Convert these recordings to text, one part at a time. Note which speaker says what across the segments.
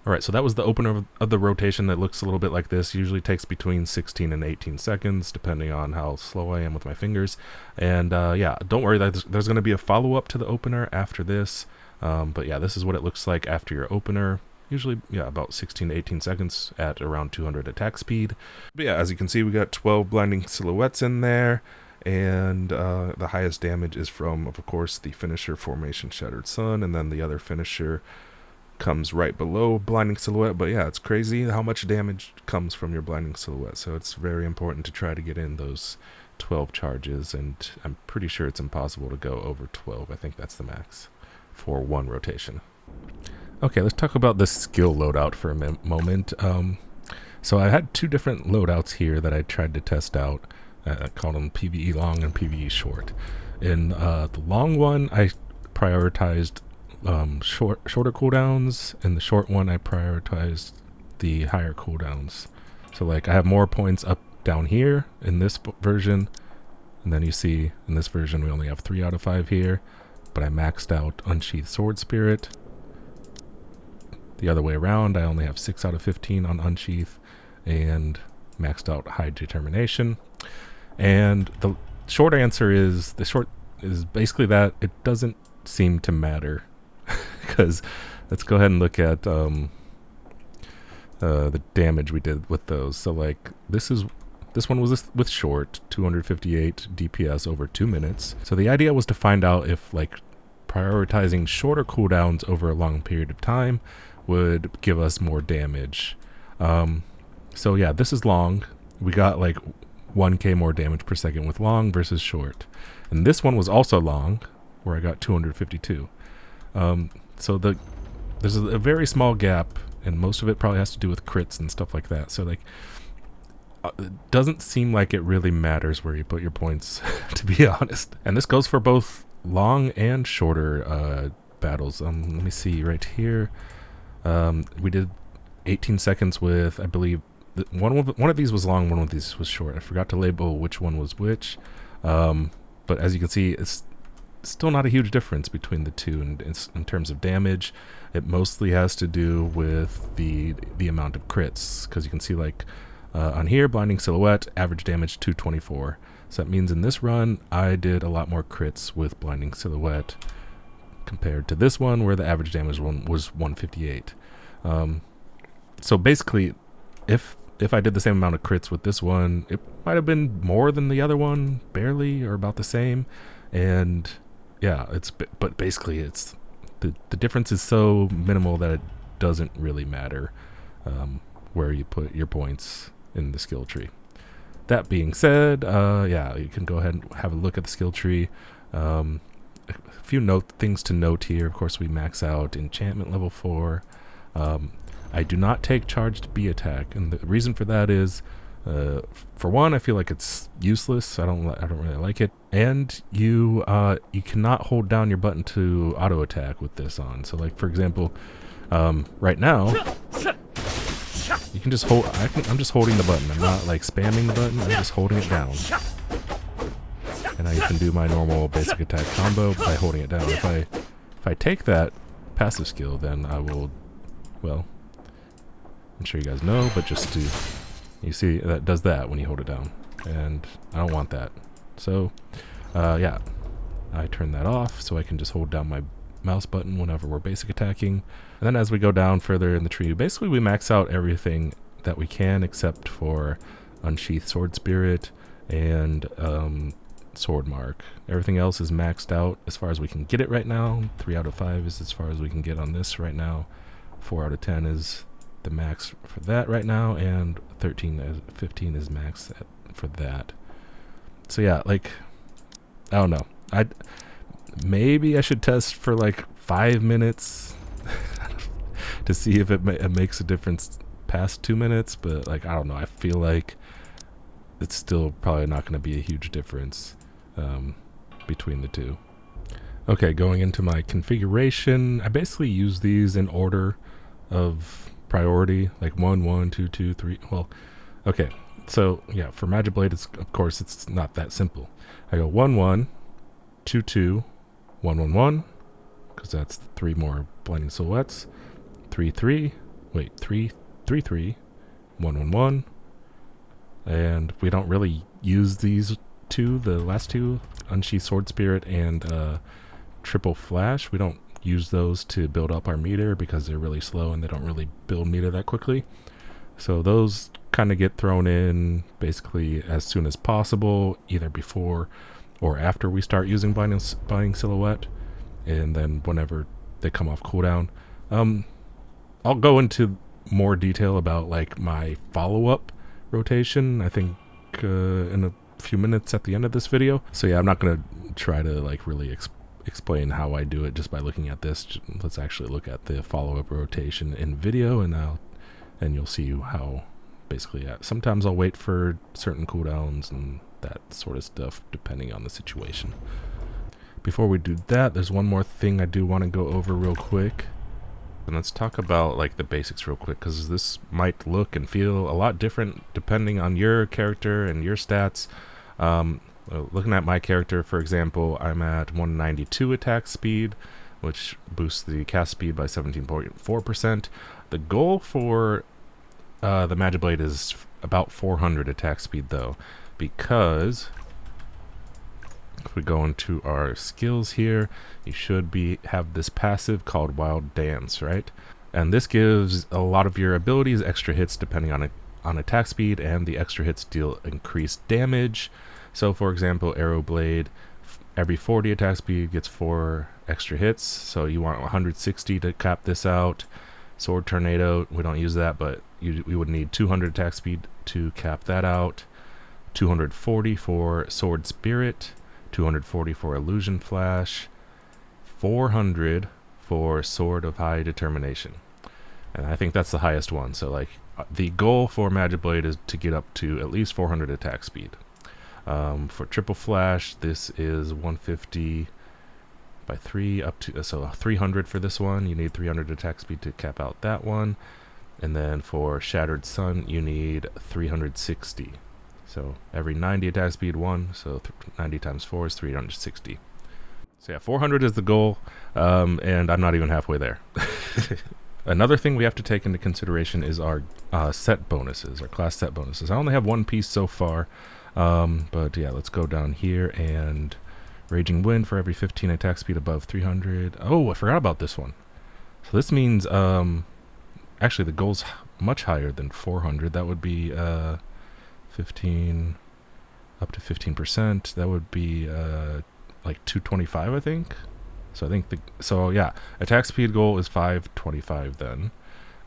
Speaker 1: Alright, so that was the opener of the rotation that looks a little bit like this. Usually takes between 16 and 18 seconds, depending on how slow I am with my fingers. And yeah, don't worry, there's going to be a follow-up to the opener after this. But yeah, this is what it looks like after your opener. Usually, yeah, about 16 to 18 seconds at around 200 attack speed. But yeah, as you can see, we got 12 blinding silhouettes in there. And the highest damage is from, of course, the finisher Formation Shattered Sun, and then the other finisher comes right below blinding silhouette. But yeah, it's crazy how much damage comes from your blinding silhouette, so it's very important to try to get in those 12 charges, and I'm pretty sure it's impossible to go over 12. I think that's the max for one rotation. Okay, let's talk about the skill loadout for a moment. So I had two different loadouts here that I tried to test out. I called them PvE long and PvE short. In the long one, I prioritized shorter cooldowns, and the short one I prioritized the higher cooldowns. So like I have more points up down here in this version, and then you see in this version we only have 3 out of 5 here, but I maxed out Unsheathed Sword Spirit. The other way around, I only have 6 out of 15 on Unsheath and maxed out High Determination. And the short answer is, basically that it doesn't seem to matter. Because let's go ahead and look at the damage we did with those. So like this one was with short, 258 DPS over 2 minutes. So the idea was to find out if like prioritizing shorter cooldowns over a long period of time would give us more damage. So yeah, this is long. We got like 1k more damage per second with long versus short. And this one was also long, where I got 252. So there's a very small gap, and most of it probably has to do with crits and stuff like that. So like, it doesn't seem like it really matters where you put your points, to be honest. And this goes for both long and shorter battles. Let me see right here. We did 18 seconds with, I believe, one of these was long, one of these was short. I forgot to label which one was which. But as you can see, it's still not a huge difference between the two in terms of damage. It mostly has to do with the amount of crits, because you can see like on here, Blinding Silhouette, average damage 224. So that means in this run, I did a lot more crits with Blinding Silhouette compared to this one, where the average damage one was 158. So basically, if I did the same amount of crits with this one, it might have been more than the other one, barely, or about the same. And yeah, but basically it's the difference is so minimal that it doesn't really matter where you put your points in the skill tree. That being said, yeah, you can go ahead and have a look at the skill tree. A few things to note here. Of course, we max out enchantment level 4. I do not take charged B attack, and the reason for that is, for one, I feel like it's useless. I don't really like it, and you cannot hold down your button to auto attack with this on. So, like for example, right now, you can just hold. I'm just holding the button. I'm not like spamming the button. I'm just holding it down, and I can do my normal basic attack combo by holding it down. If I take that passive skill, then I will, well, I'm sure you guys know, but just to, you see that does that when you hold it down, and I don't want that. So yeah, I turn that off so I can just hold down my mouse button whenever we're basic attacking. And then as we go down further in the tree, basically we max out everything that we can except for Unsheathed Sword Spirit and Sword Mark. Everything else is maxed out as far as we can get it right now. 3 out of 5 is as far as we can get on this right now. 4 out of 10 is the max for that right now, and 15 is max for that. So yeah, like, I don't know. Maybe I should test for like 5 minutes to see if it makes a difference past 2 minutes, but like, I don't know. I feel like it's still probably not going to be a huge difference between the two. Okay, going into my configuration, I basically use these in order of priority, like 1, 1, 2, 2, 3. Well, okay, so yeah, for Magiblade, of course it's not that simple. I go 1, 1, 2, 2, 1, 1, 1, because that's 3 more blinding silhouettes. 3, 3, wait, 3-3-3-1-1-1. And we don't really use these two, the last two, Unsheathed Sword Spirit and Triple Flash. We don't use those to build up our meter because they're really slow and they don't really build meter that quickly. So those kind of get thrown in basically as soon as possible, either before or after we start using Blinding Silhouette, and then whenever they come off cooldown. I'll go into more detail about like my follow-up rotation, I think in a few minutes at the end of this video. So yeah, I'm not going to try to like really explain how I do it just by looking at this. Let's actually look at the follow-up rotation in video, and you'll see how basically sometimes I'll wait for certain cooldowns and that sort of stuff depending on the situation. Before we do that, there's one more thing I do want to go over real quick. And let's talk about like the basics real quick, because this might look and feel a lot different depending on your character and your stats. Looking at my character, for example, I'm at 192 attack speed, which boosts the cast speed by 17.4%. The goal for the Magiblade is about 400 attack speed though, because if we go into our skills here, you should have this passive called Wild Dance, right? And this gives a lot of your abilities extra hits depending on attack speed, and the extra hits deal increased damage. So for example, Arrow Blade, every 40 attack speed gets 4 extra hits, so you want 160 to cap this out. Sword Tornado, we don't use that, but we would need 200 attack speed to cap that out. 240 for Sword Spirit, 240 for Illusion Flash, 400 for Sword of High Determination. And I think that's the highest one. So like the goal for Magiblade is to get up to at least 400 attack speed. For Triple Flash, this is 150 by 3 up to, so 300 for this one. You need 300 attack speed to cap out that one. And then for Shattered Sun, you need 360. So every 90 attack speed, 1. So 90 times 4 is 360. So yeah, 400 is the goal, and I'm not even halfway there. Another thing we have to take into consideration is our set bonuses, our class set bonuses. I only have one piece so far, but yeah, let's go down here, and Raging Wind for every 15 attack speed above 300. Oh, I forgot about this one. So this means, actually the goal's much higher than 400. That would be 15, up to 15%. That would be like 225, I think. So I think so yeah, attack speed goal is 525 then.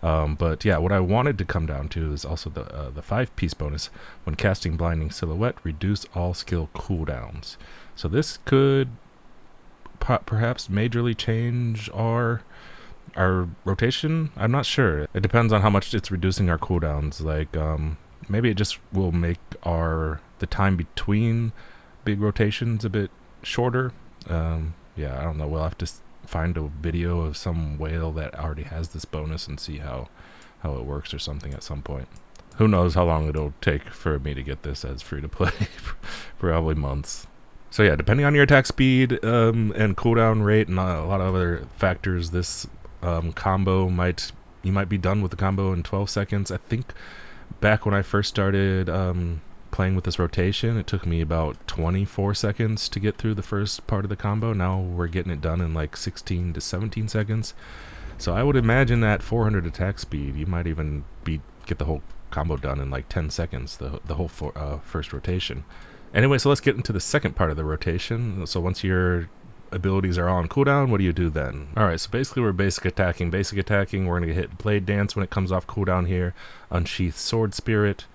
Speaker 1: But yeah, what I wanted to come down to is also the 5-piece bonus. When casting Blinding Silhouette, reduce all skill cooldowns. So this could perhaps majorly change our rotation. I'm not sure. It depends on how much it's reducing our cooldowns. Like maybe it just will make the time between big rotations a bit shorter. Yeah, I don't know. We'll have to find a video of some whale that already has this bonus and see how it works or something at some point. Who knows how long it'll take for me to get this as free to play. Probably months. So yeah, depending on your attack speed and cooldown rate and a lot of other factors, this combo you might be done with the combo in 12 seconds. I think back when I first started playing with this rotation, it took me about 24 seconds to get through the first part of the combo. Now we're getting it done in like 16 to 17 seconds. So I would imagine at 400 attack speed, you might even get the whole combo done in like 10 seconds, the whole first rotation. Anyway, so let's get into the second part of the rotation. So once your abilities are all on cooldown, what do you do then? Alright, so basically we're basic attacking. We're going to hit Blade Dance when it comes off cooldown here, Unsheathed Sword Spirit,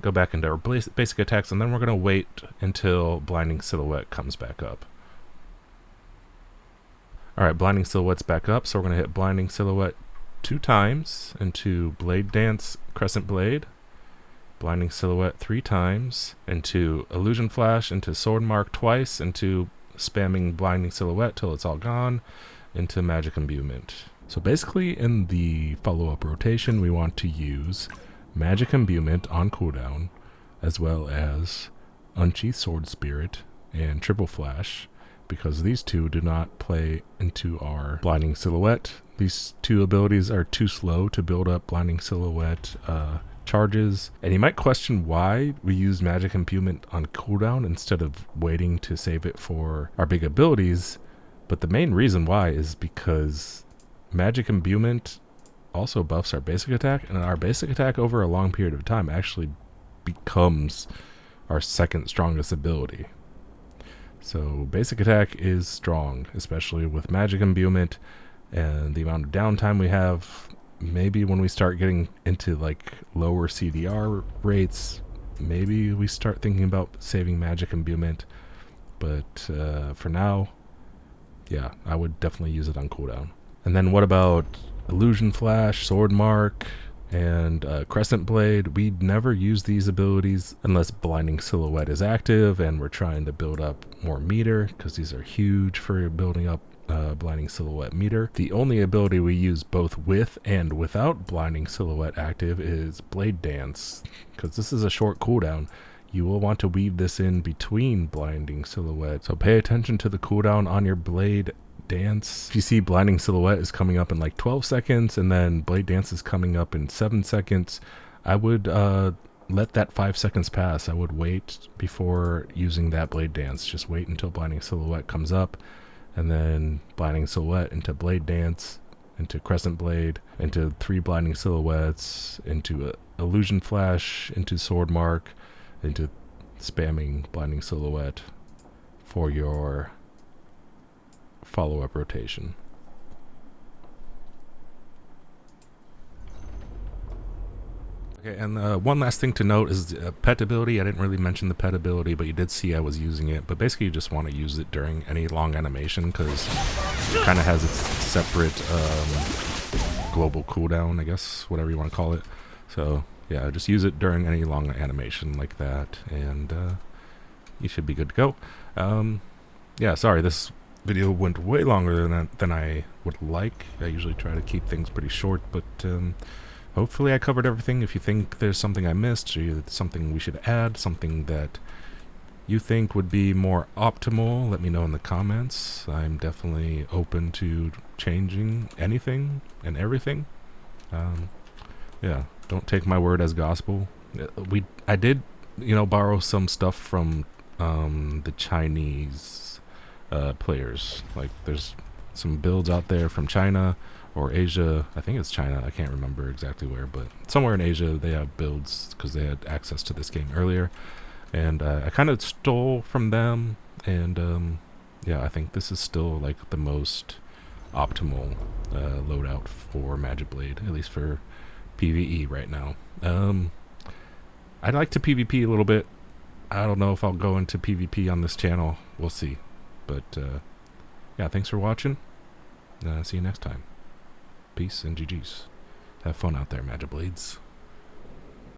Speaker 1: go back into our basic attacks, and then we're going to wait until Blinding Silhouette comes back up. Alright, Blinding Silhouette's back up, so we're going to hit Blinding Silhouette 2 times into Blade Dance Crescent Blade, Blinding Silhouette 3 times into Illusion Flash, into Sword Mark twice, into spamming Blinding Silhouette till it's all gone, into Magic Imbuement. So basically in the follow-up rotation, we want to use Magic Imbuement on cooldown, as well as Unsheathed Sword Spirit and Triple Flash, because these two do not play into our Blinding Silhouette. These two abilities are too slow to build up Blinding Silhouette charges. And you might question why we use Magic Imbuement on cooldown instead of waiting to save it for our big abilities. But the main reason why is because Magic Imbuement also buffs our basic attack, and our basic attack over a long period of time actually becomes our second strongest ability. So basic attack is strong, especially with Magic Imbuement, and the amount of downtime we have. Maybe when we start getting into like lower CDR rates, maybe we start thinking about saving Magic Imbuement. But for now, yeah, I would definitely use it on cooldown. And then what about Illusion Flash, Sword Mark, and Crescent Blade? We'd never use these abilities unless Blinding Silhouette is active and we're trying to build up more meter, because these are huge for building up Blinding Silhouette meter. The only ability we use both with and without Blinding Silhouette active is Blade Dance, because this is a short cooldown. You will want to weave this in between Blinding Silhouette, so pay attention to the cooldown on your Blade Dance. If you see Blinding Silhouette is coming up in like 12 seconds and then Blade Dance is coming up in 7 seconds, I would let that 5 seconds pass. I would wait before using that Blade Dance. Just wait until Blinding Silhouette comes up, and then Blinding Silhouette into Blade Dance, into Crescent Blade, into 3 Blinding Silhouettes, into Illusion Flash, into Sword Mark, into spamming Blinding Silhouette for your follow-up rotation. Okay, and one last thing to note is pet ability. I didn't really mention the pet ability, but you did see I was using it. But basically you just want to use it during any long animation, because it kind of has its separate global cooldown, I guess, whatever you want to call it. So yeah, just use it during any long animation like that, and you should be good to go. Yeah, sorry, this video went way longer than I would like. I usually try to keep things pretty short, but hopefully I covered everything. If you think there's something I missed, or something we should add, something that you think would be more optimal, let me know in the comments. I'm definitely open to changing anything and everything. Yeah, don't take my word as gospel. I did, borrow some stuff from the Chinese players. Like, there's some builds out there from China or Asia. I think it's China. I can't remember exactly where, but somewhere in Asia they have builds because they had access to this game earlier. And I kind of stole from them. And yeah, I think this is still like the most optimal loadout for Magiblade, at least for PvE right now. I'd like to PvP a little bit. I don't know if I'll go into PvP on this channel. We'll see. But yeah, thanks for watching. See you next time. Peace and GG's. Have fun out there, Magiblades.